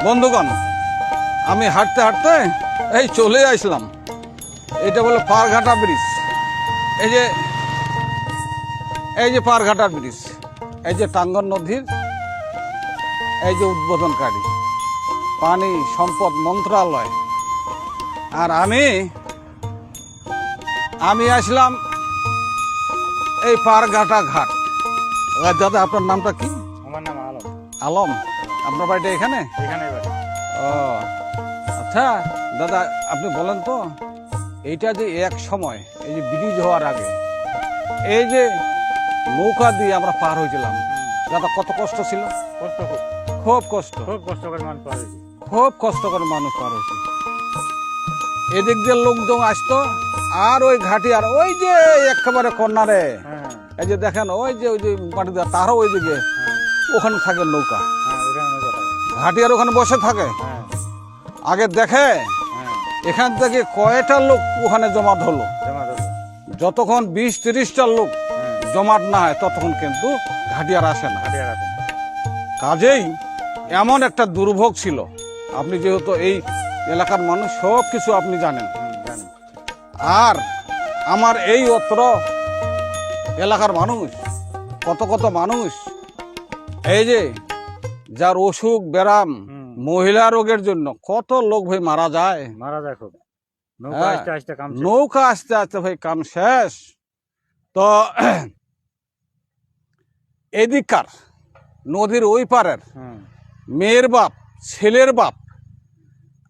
বন্ধুগণ, আমি হাঁটতে হাঁটতে এই চলে আসলাম। এটা বলে পারঘাটা ব্রিজ। এই যে পারঘাটা ব্রিজ, এই যে টাঙ্গন নদীর এই যে উদ্বোধনকারী পানি সম্পদ মন্ত্রণালয়। আর আমি আসলাম এই পারঘাটা ঘাট। দাদা, আপনার নামটা কি? আমার নাম আলম। আলম। আপনার বাড়িটা এখানে? এখানে বাড়ি। ও আচ্ছা দাদা, আপনি বলেন তো, এইটা যে এক সময় এই যে ব্রিজ হওয়ার আগে এই যে নৌকা দিয়ে আমরা পার হয়েছিলাম, দাদা কত কষ্ট ছিল? কষ্ট খুব খুব কষ্ট, খুব কষ্ট করে মানুষ পার হয়েছে। খুব কষ্ট করে মানুষ পার হয়েছে। এদিক দিয়ে লোকজন আসতো, আর ওই ঘাটি আর ওই যে একেবারে কর্নারে হ্যাঁ এই যে দেখেন ওই যে মাটি দেওয়া, তারও ওই দিকে হ্যাঁ ওখানে থাকে নৌকা। হ্যাঁ, ওখানে নৌকা থাকে। ঘাটি আর ওখানে বসে থাকে। হ্যাঁ আগে দেখে হ্যাঁ, এখান থেকে কয়টা লোক ওখানে জমাট হলো। জমা দেবো। যতক্ষণ 20-30টা লোক হ্যাঁ, জমাট না হয় ততক্ষণ কিন্তু ঘাটি আর আসে না। হাতিয়ার আছে। কাজেই এমন একটা দুর্ভোগ ছিল। আপনি যেহেতু এই এলাকার মানুষ, সব কিছু আপনি জানেন। জানি। আর আমার এই অত্র এলাকার মানুষ, কত কত মানুষ এই যে যার অসুখ ব্যারাম, মহিলা রোগের জন্য কত লোক ভাই মারা যায়। মারা যায় খুব। নৌকা হ্যাঁ, আস্তে আস্তে কাম শেষ। নৌকা আস্তে আস্তে ভাই কাম শেষ। তো এদিককার নদীর ওই পারের হুম, মেয়ের বাপ, ছেলের বাপ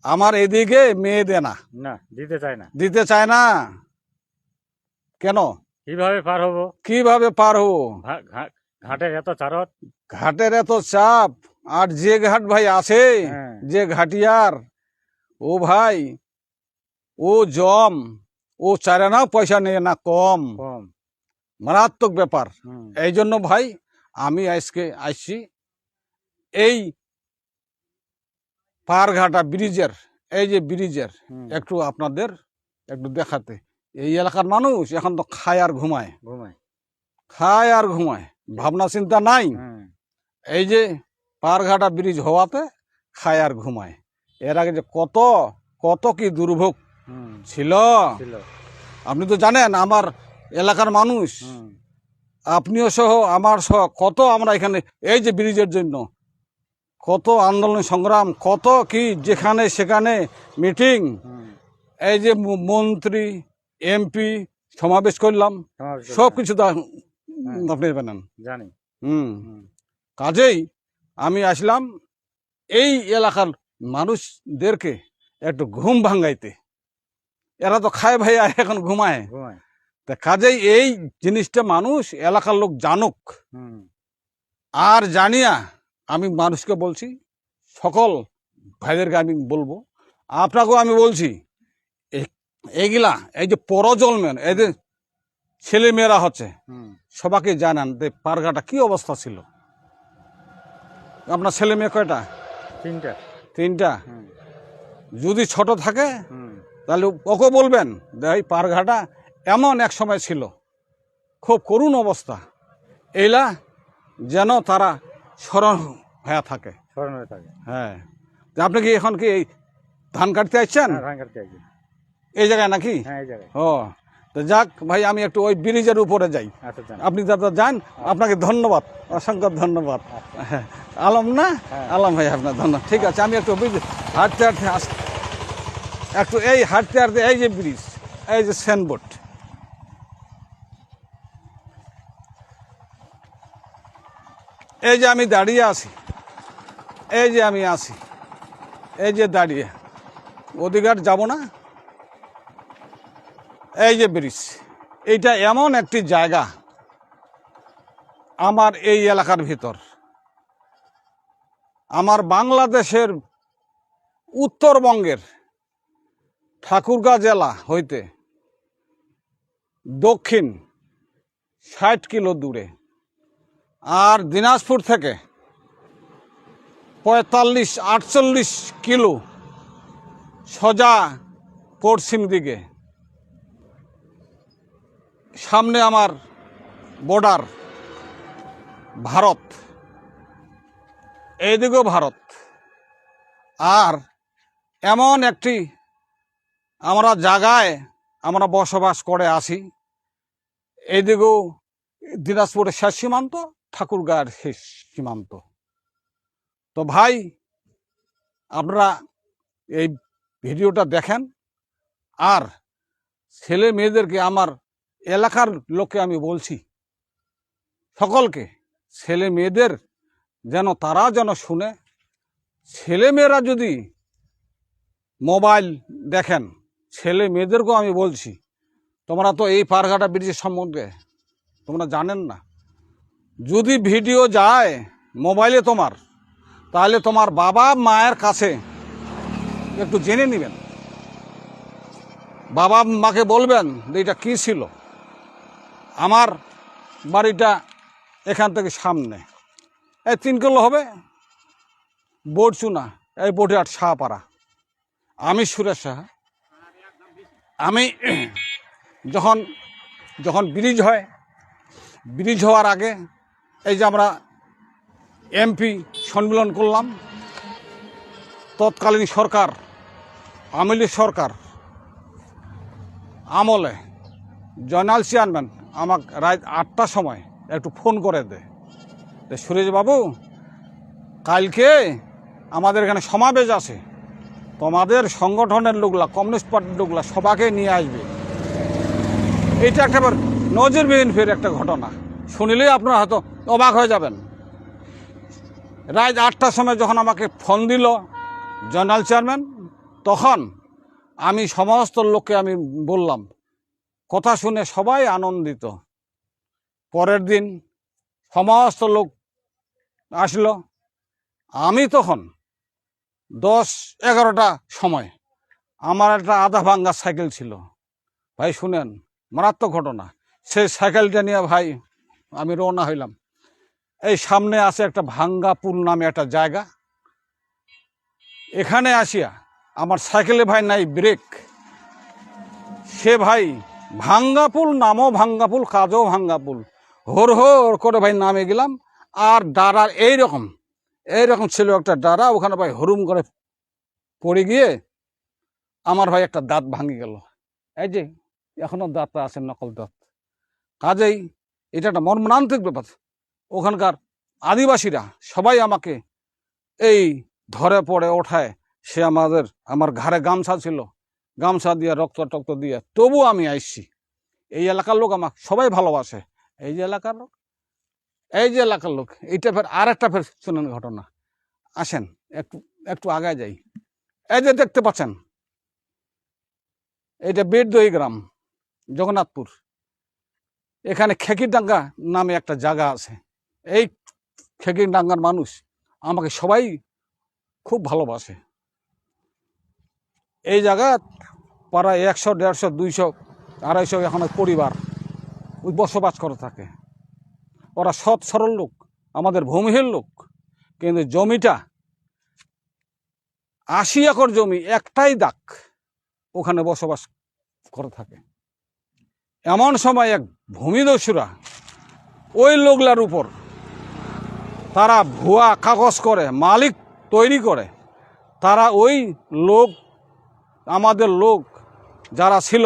আমার এদিকে মেয়ে দেয় না, না দিতে চায় না। দিতে চায় না। কেন? কিভাবে পার হবো? কিভাবে পার হবো? ঘাটের এত চারত। ঘাটের এত চাপ। আর যে ঘাট ভাই আছে, হ্যাঁ, যে ঘাটিয়ার, ও ভাই ও জম, ও চারে না পয়সা নেয় না কম। কম। মারাত্মক ব্যাপার। হুম, এই জন্য ভাই আমি আজকে আসছি এই পারঘাটা ব্রিজের, এই যে ব্রিজের হুম, একটু আপনাদের একটু দেখাতে। এই এলাকার মানুষ এখন তো খায় আর ঘুমায়, ঘুমায়। খায় আর ঘুমায়, ভাবনা চিন্তা নাই। হুম, এই যে পারঘাটা ব্রিজ হওয়াতে খায় আর ঘুমায়। এর আগে যে কত কত কি দুর্ভোগ হুম, ছিল ছিল। আপনি তো জানেন। আমার এলাকার মানুষ, হুম, আপনিও সহ আমার সহ কত আমরা এখানে এই যে ব্রিজের জন্য কত আন্দোলন সংগ্রাম, কত কি যেখানে সেখানে মিটিং, হুম, এই যে মন্ত্রী এমপি সমাবেশ করলাম, সমাবেশ সব করলাম। কিছু আপনি জানেন। জানি। হুম। হুম, কাজেই আমি আসলাম এই এলাকার মানুষদেরকে একটু ঘুম ভাঙাইতে। এরা তো খায় ভাই আর এখন ঘুমায়। ঘুমায়। তা কাজেই এই জিনিসটা মানুষ এলাকার লোক জানুক। হুম, আর জানিয়া আমি মানুষকে বলছি, সকল ভাইদেরকে আমি বলবো, আপনাকেও আমি বলছি, এইগুলা এই যে পরজন্মের এই যে ছেলে মেয়েরা হচ্ছে, হুম, সবাইকে জানান যে পারঘাটা কি অবস্থা ছিল। আপনার ছেলে মেয়ে কয়টা? 3টা। 3টা। হুম, যদি ছোট থাকে হুম, তাহলে ওকে বলবেন যে এই পারঘাটা এমন এক সময় ছিল, খুব করুণ অবস্থা। এইলা যেন তারা স্মরণ হয়ে থাকে। স্মরণ হয়ে থাকে। হ্যাঁ। তা আপনি কি এখন কি এই ধান কাটতে আসছেন হ্যাঁ, ধান কাটতে আসি। এই জায়গায় নাকি? হ্যাঁ, এই জায়গায়। ও, তো যাক ভাই, আমি একটু ওই ব্রিজের উপরে যাই। আচ্ছা, যান। আপনি দাদা যান, আপনাকে ধন্যবাদ, অসংখ্য ধন্যবাদ। হ্যাঁ, আলম না? হ্যাঁ। আলম ভাই, আপনার ধন্যবাদ। ঠিক আছে, আমি একটু হাঁটতে হাঁটতে একটু এই হাঁটতে হাঁটতে এই যে ব্রিজ, এই যে সাইনবোর্ড, এই যে আমি দাঁড়িয়ে আছি, এই যে আমি আছি, এই যে দাঁড়িয়ে, ওদিকে আর যাবো না। এই যে ব্রিজ, এইটা এমন একটি জায়গা আমার এই এলাকার ভিতর। আমার বাংলাদেশের উত্তরবঙ্গের ঠাকুরগাঁ জেলা হইতে দক্ষিণ 60 কিলো দূরে, আর দিনাজপুর থেকে 45-48 কিলো সোজা পশ্চিম দিকে। সামনে আমার বর্ডার ভারত, এইদিকেও ভারত, আর এমন একটি আমরা জায়গায় আমরা বসবাস করে আসি, এইদিকেও দিনাজপুরের শেষ সীমান্ত, ঠাকুরগাঁয়ের শেষ সীমান্ত। তো ভাই, আপনারা এই ভিডিওটা দেখেন, আর ছেলে মেয়েদেরকে, আমার এলাকার লোককে আমি বলছি, সকলকে, ছেলে মেয়েদের যেন তারা যেন শুনে। ছেলে মেয়েরা যদি মোবাইল দেখেন, ছেলে মেয়েদেরকেও আমি বলছি, তোমরা তো এই পারঘাটা ব্রিজের সম্বন্ধে তোমরা জানেন না। যদি ভিডিও যায় মোবাইলে তোমার, তাহলে তোমার বাবা মায়ের কাছে একটু জেনে নেবেন। বাবা মাকে বলবেন যে এটা কী ছিল। আমার বাড়িটা এখান থেকে সামনে, এই 3 কিলো হবে, বড়চুনা, এই বটিহাট শাহপাড়া। আমি সুরেশ সাহা। আমি যখন যখন ব্রিজ হয়, ব্রিজ হওয়ার আগে এই যে আমরা এমপি সম্মেলন করলাম, তৎকালীন সরকার, আওয়ামী লীগ সরকার আমলে জয়নাল চেয়ারম্যান আমাকে রাত 8টার সময় একটু ফোন করে দেয়, সুরেশবাবু কালকে আমাদের এখানে সমাবেশ আছে, তোমাদের সংগঠনের লোকলা, কমিউনিস্ট পার্টির লোকলা সবাইকে নিয়ে আসবে। এটা একটা নজিরবিহীন ফের একটা ঘটনা, শুনিলেই আপনারা হয়তো অবাক হয়ে যাবেন। রাত 8টার সময় যখন আমাকে ফোন দিল জয়নাল চেয়ারম্যান, তখন আমি সমস্ত লোককে আমি বললাম, কথা শুনে সবাই আনন্দিত। পরের দিন সমস্ত লোক আসলো। আমি তখন 10-11টা সময় আমার একটা আধা ভাঙ্গা সাইকেল ছিল। ভাই শুনেন, মারাত্মক ঘটনা। সেই সাইকেলটা নিয়ে ভাই আমি রওনা হইলাম। এই সামনে আছে একটা ভাঙ্গাপুল নামে একটা জায়গা। এখানে আসিয়া আমার সাইকেলে ভাই নাই ব্রেক। সে ভাই ভাঙ্গাপুল, নামও ভাঙ্গাপুল, কাজও ভাঙ্গাপুল, হোর হোর করে ভাই নামে গেলাম। আর ডাড়ার এইরকম ছিল একটা ডাড়া, ওখানে ভাই হরুম করে পড়ে গিয়ে আমার ভাই একটা দাঁত ভাঙি গেল। এই যে এখনো দাঁতটা আছে, নকল দাঁত। কাজেই এটা একটা মর্মান্তিক ব্যাপার। ওখানকার আদিবাসীরা সবাই আমাকে এই ধরে পড়ে ওঠায়। সে আমার ঘাড়ে গামছা ছিল, গামছা দিয়ে রক্ত টক্ত দিয়ে তবু আমি আসছি। এই এলাকার লোক আমাকে সবাই ভালোবাসে। এই যে এলাকার লোক, এইটা ফের আর একটা ফের শুনেন ঘটনা। আসেন একটু আগায় যাই। এই যে দেখতে পাচ্ছেন, এইটা বেড়দই গ্রাম, জগন্নাথপুর। এখানে খেকিরডাঙ্গা নামে একটা জায়গা আছে। এই খেকিরডাঙ্গার মানুষ আমাকে সবাই খুব ভালোবাসে। এই জায়গা প্রায় 100, 150, 200, 250 এখন পরিবার ওই বসবাস করে থাকে। ওরা সৎ সরল লোক, আমাদের ভূমিহীন লোক। কিন্তু জমিটা 80 একর জমি, একটাই দাগ, ওখানে বসবাস করে থাকে। এমন সময় এক ভূমিদস্যুরা ওই লোকলার উপর তারা ভুয়া কাগজ করে মালিক তৈরি করে। তারা ওই লোক, আমাদের লোক যারা ছিল,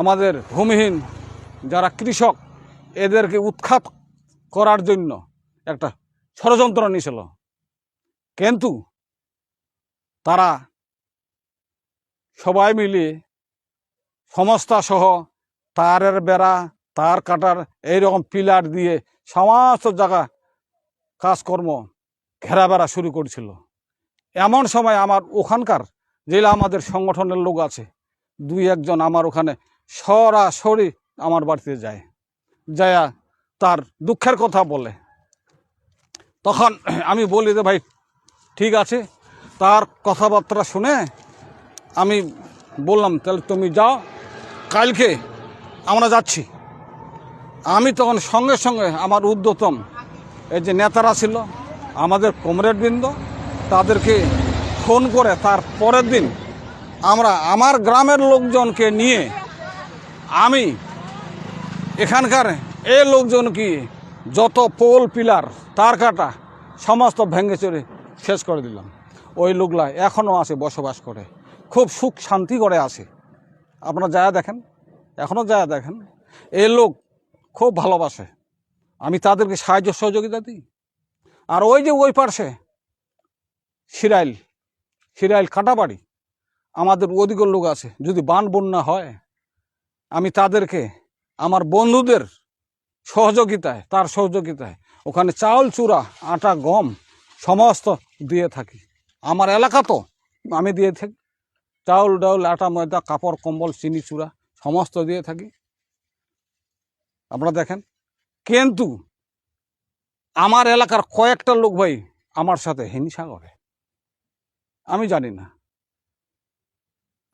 আমাদের ভূমিহীন যারা কৃষক, এদেরকে উৎখাত করার জন্য একটা ষড়যন্ত্র নিয়েছিল। কিন্তু তারা সবাই মিলিয়ে সংস্থা সহ তারের বেড়া, তার কাটার এইরকম পিলার দিয়ে সমস্ত জায়গা কাজকর্ম ঘেরা বেড়া শুরু করেছিল। এমন সময় আমার ওখানকার জেলা আমাদের সংগঠনের লোক আছে, 2-1 জন আমার ওখানে সরাসরি আমার বাড়িতে যায়, যায়া তার দুঃখের কথা বলে। তখন আমি বলি যে ভাই ঠিক আছে। তার কথাবার্তা শুনে আমি বললাম, তাহলে তুমি যাও, কালকে আমরা যাচ্ছি। আমি তখন সঙ্গে সঙ্গে আমার ঊর্ধ্বতম এই যে নেতারা ছিল, আমাদের কমরেডবৃন্দ, তাদেরকে ফোন করে তার পরের দিন আমরা আমার গ্রামের লোকজনকে নিয়ে আমি এখানকার এই লোকজনকে যত পোল পিলার তার কাটা সমস্ত ভেঙে চড়ে শেষ করে দিলাম। ওই লোকলা এখনও আছে, বসবাস করে, খুব সুখ শান্তি করে আছে। আপনারা যা দেখেন, এখনও যা দেখেন, এই লোক খুব ভালোবাসে। আমি তাদেরকে সাহায্য সহযোগিতা দিই। আর ওই যে ওই পার্শ্বে সিরাইল কাটাবাড়ি, আমাদের ওদিকের লোক আছে, যদি বান বন্যা হয় আমি তাদেরকে আমার বন্ধুদের তার সহযোগিতায় ওখানে চাউল, চূড়া, আটা, গম সমস্ত দিয়ে থাকি। আমার এলাকা তো আমি দিয়ে থাকি, চাউল ডাউল, আটা, ময়দা, কাপড়, কম্বল, চিনি, চূড়া সমস্ত দিয়ে থাকি। আপনারা দেখেন, কিন্তু আমার এলাকার কয়েকটা লোক ভাই আমার সাথে হিংসা করে। আমি জানি না,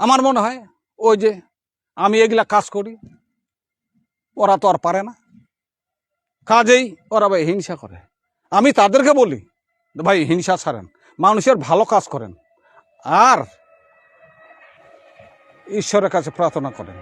আমার মনে হয় ওই যে আমি এগুলা কাজ করি, ওরা তো আর পারে না, কাজেই ওরা ভাই হিংসা করে। আমি তাদেরকে বলি, ভাই হিংসা ছাড়েন, মানুষের ভালো কাজ করেন আর ঈশ্বরের কাছে প্রার্থনা করেন।